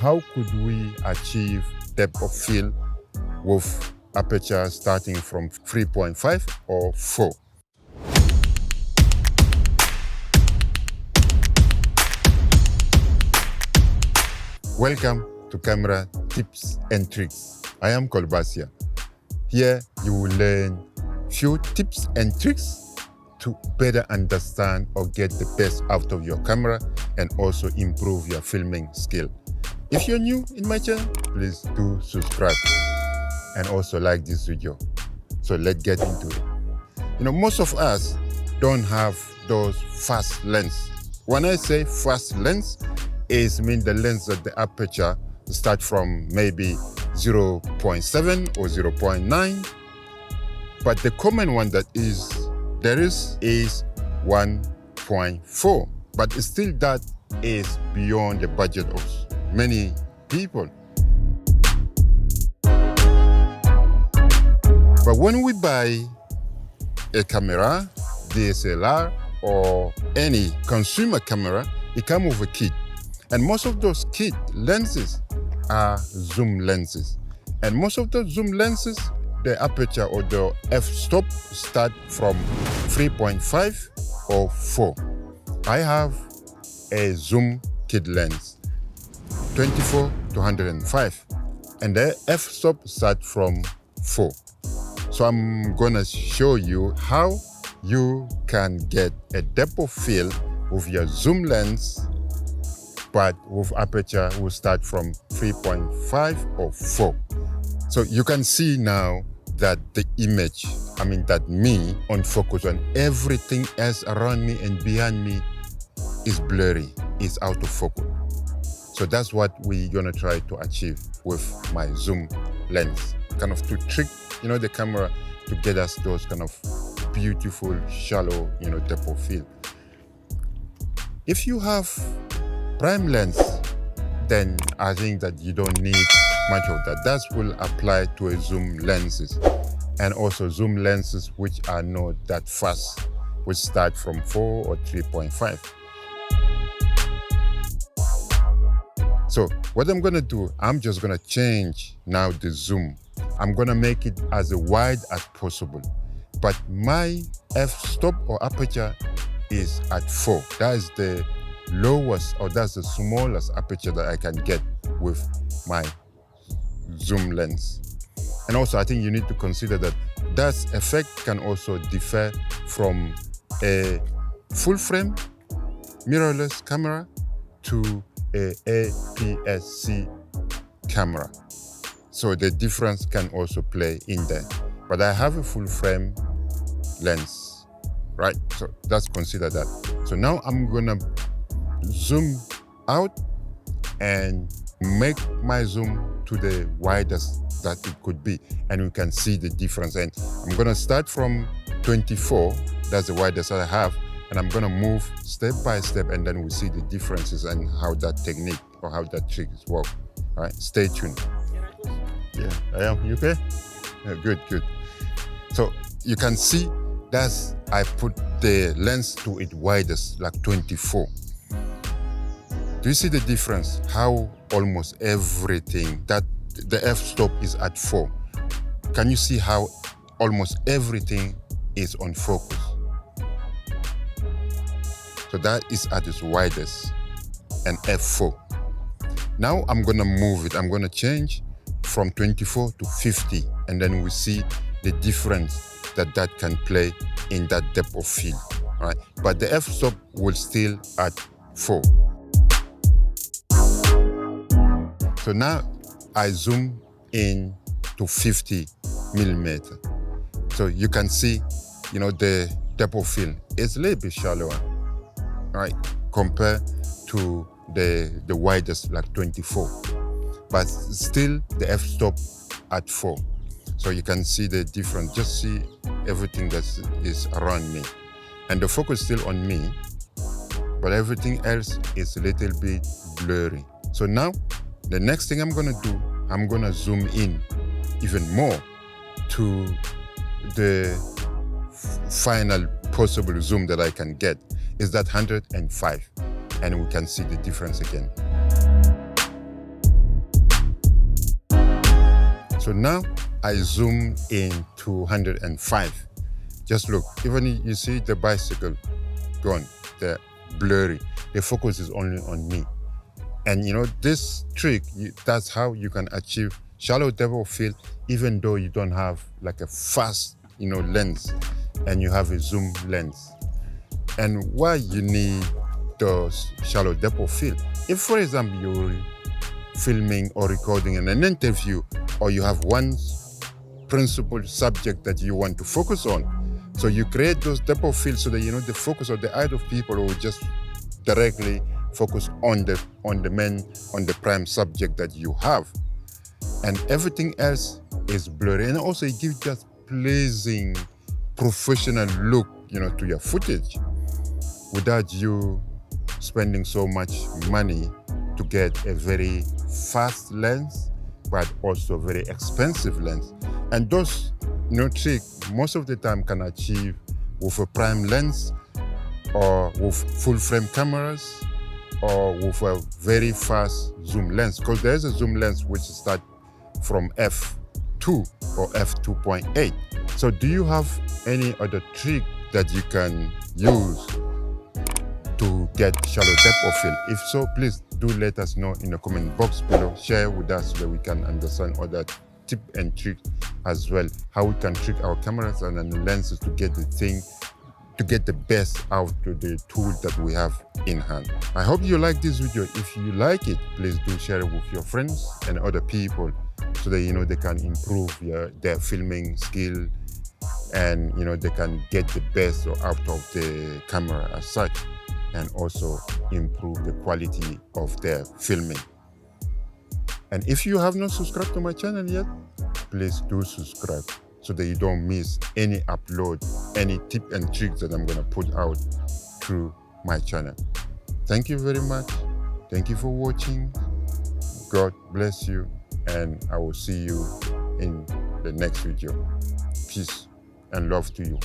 how could we achieve depth of field with aperture starting from 3.5 or 4. Welcome to Camera Tips and Tricks. I am Kolbasia. Here you will learn few tips and tricks to better understand or get the best out of your camera and also improve your filming skill. If you're new in my channel, please do subscribe and also like this video. So let's get into it. Most of us don't have those fast lens. When I say fast lens, it means the lens that the aperture start from maybe 0.7 or 0.9. But the common one that there is 1.4. But still that is beyond the budget of many people. But when we buy a camera, DSLR or any consumer camera, it comes with a kit. And most of those kit lenses are zoom lenses. And most of those zoom lenses, the aperture or the f-stop start from 3.5 or 4. I have a zoom kit lens, 24 to 105, and the f-stop start from 4. So I'm gonna show you how you can get a depth of field with your zoom lens, but with aperture will start from 3.5 or 4. So you can see now that the image, that me on focus and everything else around me and behind me is blurry, is out of focus. So that's what we're gonna try to achieve with my zoom lens. Kind of to trick, the camera to get us those kind of beautiful, shallow, depth of field. If you have prime lens, then I think that you don't need much of that. That will apply to a zoom lenses. And also zoom lenses which are not that fast, which start from 4 or 3.5. So what I'm gonna do, I'm just gonna change now the zoom. I'm gonna make it as wide as possible. But my f-stop or aperture is at 4. That is the lowest, or that's the smallest aperture that I can get with my zoom lens. And also I think you need to consider that effect can also differ from a full frame mirrorless camera to a APS-C camera. So the difference can also play in there. But I have a full frame lens, right? So let's consider that. So now I'm gonna zoom out and make my zoom to the widest that it could be, and we can see the difference. And I'm gonna start from 24, that's the widest I have, and I'm gonna move step by step, and then we'll see the differences and how that technique or how that trick works. All right, stay tuned. Yeah, I am. You okay? Yeah, good. So you can see I put the lens to its widest, like 24. Do you see the difference? How almost everything, that the f-stop is at 4. Can you see how almost everything is on focus? So that is at its widest, and f4. Now I'm gonna move it. I'm gonna change from 24 to 50, and then we see the difference that can play in that depth of field, all right? But the f-stop will still at 4. So now I zoom in to 50 millimeter. So you can see, the depth of field is a little bit shallower, right? Compared to the widest, like 24. But still the f-stop at 4. So you can see the difference. Just see everything that is around me. And the focus is still on me, but everything else is a little bit blurry. So now, the next thing I'm gonna do, I'm gonna zoom in even more to the final possible zoom that I can get is that 105, and we can see the difference again. So now I zoom in to 105. Just look, even you see the bicycle gone, they're blurry. The focus is only on me. And this trick, that's how you can achieve shallow depth of field, even though you don't have like a fast, lens, and you have a zoom lens. And why you need the shallow depth of field? If, for example, you're filming or recording in an interview, or you have one principal subject that you want to focus on, so you create those depth of field so that the focus of the eye of people will just directly focus on the prime subject that you have, and everything else is blurry. And also it gives just pleasing professional look to your footage without you spending so much money to get a very fast lens but also very expensive lens. And those trick most of the time can achieve with a prime lens or with full frame cameras or with a very fast zoom lens, because there's a zoom lens which starts from f2 or f2.8. So do you have any other trick that you can use to get shallow depth of field? If so, please do let us know in the comment box below. Share with us so that we can understand other tips and tricks as well, how we can trick our cameras and the lenses to get the best out of the tool that we have in hand. I hope you like this video. If you like it, please do share it with your friends and other people so that they can improve their filming skill, and they can get the best out of the camera as such, and also improve the quality of their filming. And if you have not subscribed to my channel yet, please do subscribe so that you don't miss any upload, any tip and tricks that I'm gonna put out through my channel. Thank you very much. Thank you for watching. God bless you, and I will see you in the next video. Peace and love to you.